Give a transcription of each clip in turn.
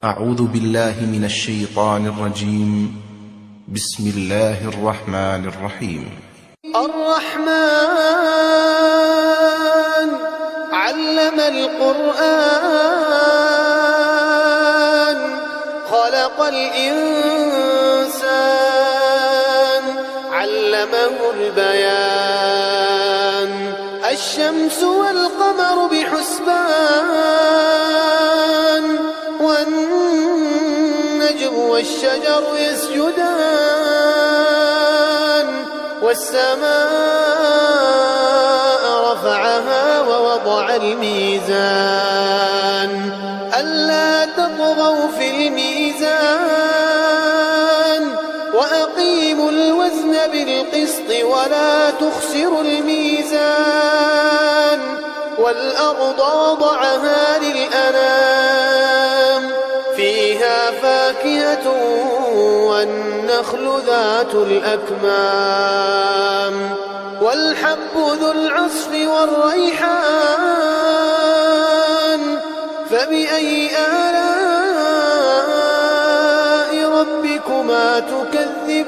أعوذ بالله من الشيطان الرجيم. بسم الله الرحمن الرحيم. الرحمن علم القرآن خلق الإنسان علمه البيان الشمس والقمر بحسبان والنجم والشجر يسجدان والسماء رفعها ووضع الميزان ألا تطغوا في الميزان وأقيموا الوزن بالقسط ولا تخسروا الميزان والأرض وضعها للأنام فيها فاكهة والنخل ذات الأكمام والحب ذو العصف والريحان فبأي آلاء ربكما تكذبان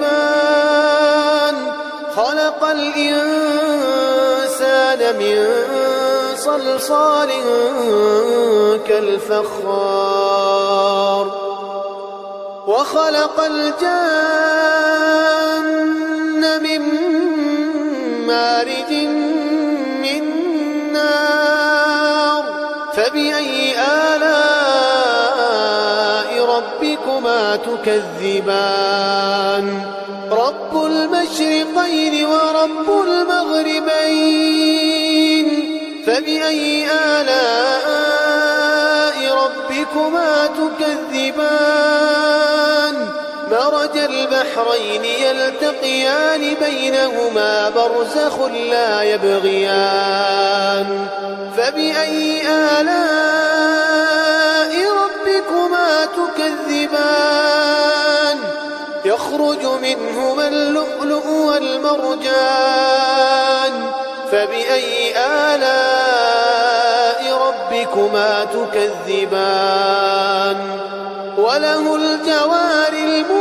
خلق الإنسان من صلصال كالفخار وخلق الجن من مارج من نار فبأي آلاء ربكما تكذبان رب المشرقين ورب المغربين فبأي آلاء ربكما تكذبان مرج البحرين يلتقيان بينهما برزخ لا يبغيان فبأي آلاء ربكما تكذبان يخرج منهما اللؤلؤ والمرجان فبأي آلاء ربكما تكذبان وله الجوار المنشآت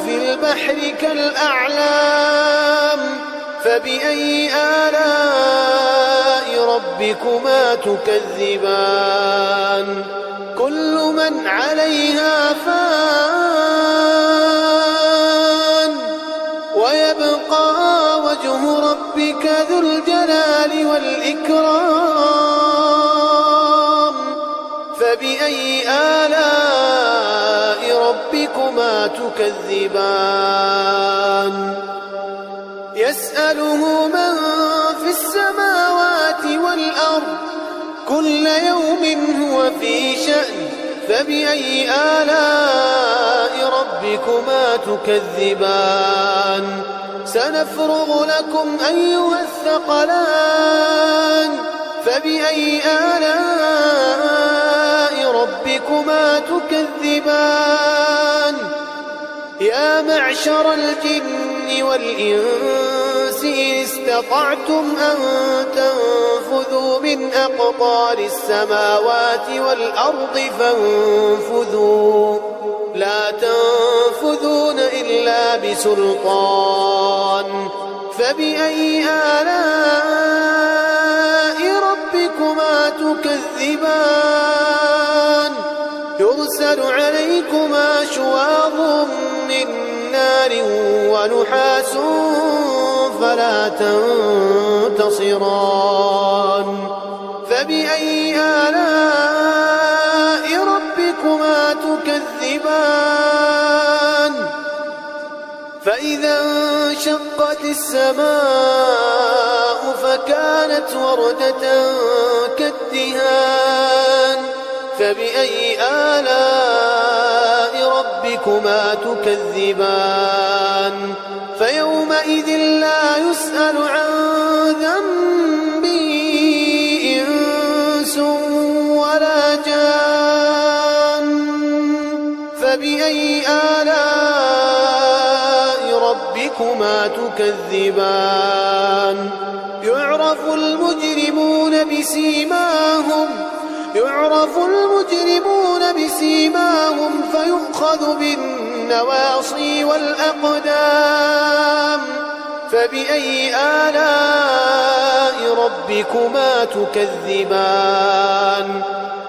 في البحر كالأعلام فبأي آلاء ربكما تكذبان كل من عليها فان ويبقى وجه ربك ذو الجلال والإكرام فبأي آلاء ربكما تكذبان يسأله من في السماوات والأرض كل يوم هو في شأن فبأي آلاء ربكما تكذبان سنفرغ لكم أيها الثقلان فبأي آلاء ربكما تكذبان يا معشر الجن والإنس إن استطعتم أن تنفذوا من أقطار السماوات والأرض فانفذوا لا تنفذون إلا بسلطان فبأي آلاء ربكما تكذبان يرسل عليكما شواظ من نار ونحاس فلا تنتصران فبأي آلاء ربكما تكذبان فإذا انشقت السماء فكانت وردة كالدهان فبأي آلاء ربكما تكذبان فيومئذ لا يسأل عن ذنبه إنس ولا جان فبأي آلاء ربكما تكذبان يعرف المجرمون بسيماهم يعرف المجرمون يؤخذ بالنواصي والأقدام فبأي آلاء ربكما تكذبان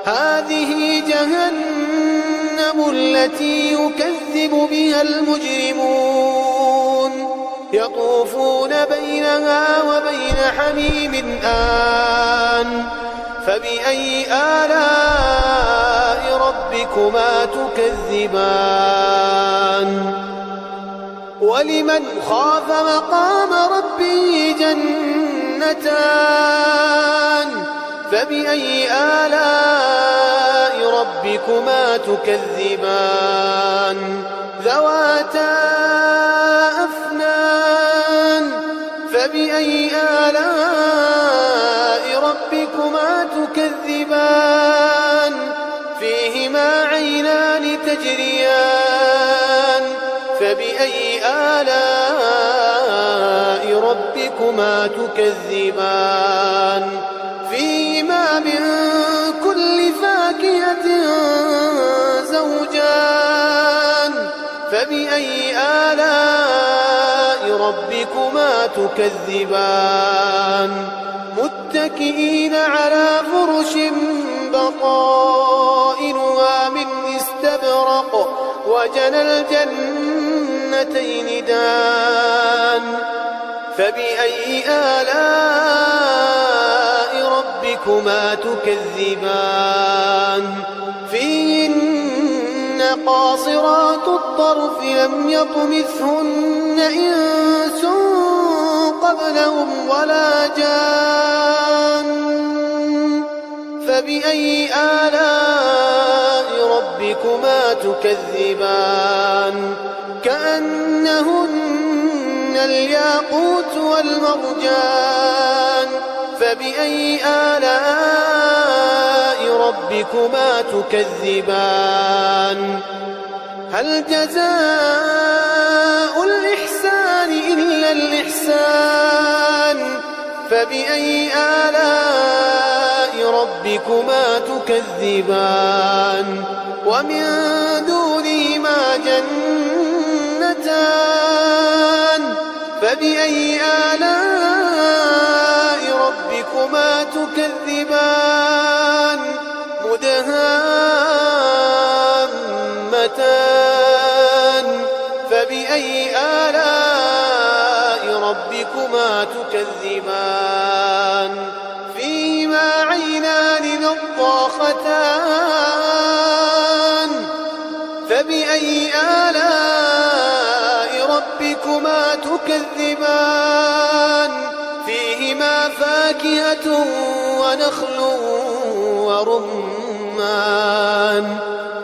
هذه جهنم التي يكذب بها المجرمون يطوفون بينها وبين حميم آن فبأي آلاء ربكما تكذبان ولمن خاف مقام ربه جنتان فبأي آلاء ربكما تكذبان ذواتا أفنان فبأي آلاء ربكما تكذبان فيهما عينان تجريان فبأي آلاء ربكما تكذبان فيهما من كل فاكهة زوجان فبأي آلاء ربكما تكذبان متكئين على فرش بطائنها من استبرق وجنى الجنتين دان فبأي آلاء ربكما تكذبان فيهن قاصرات الطرف لم يطمثهن إنس قبلهم ولا جان فبأي آلاء ربكما تكذبان كأنهن الياقوت والمرجان فبأي آلاء ربكما تكذبان هل جزاء الإحسان إلا الإحسان فبأي آلاء ربكما تكذبان ومن دونهما جنتان فبأي آلاء ربكما تكذبان مدهامتان فبأي آلاء ربكما تكذبان فيهما عينان نضاختان فبأي آلاء ربكما تكذبان فيهما فاكهة ونخل ورمان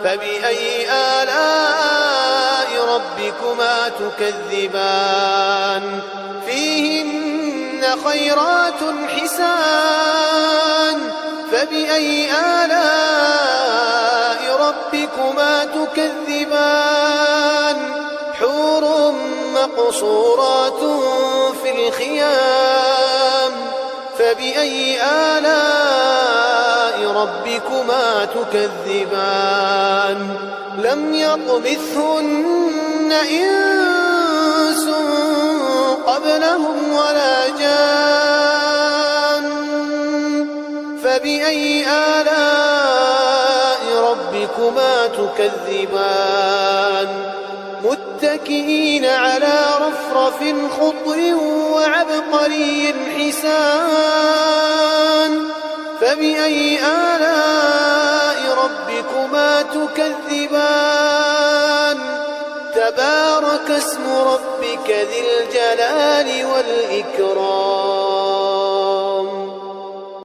فبأي آلاء ربكما تكذبان فيهن خيرات حسان فبأي آلاء ربكما تكذبان حور مقصورات في الخيام فبأي آلاء ربكما تكذبان لم يطمثهن إنس قبلهم ولا جان فبأي آلاء ربكما تكذبان متكئين على رفرف خضر وعبقري حسان فبأي آلاء ربكما تكذبان تبارك اسم ربك ذي الجلال والإكرام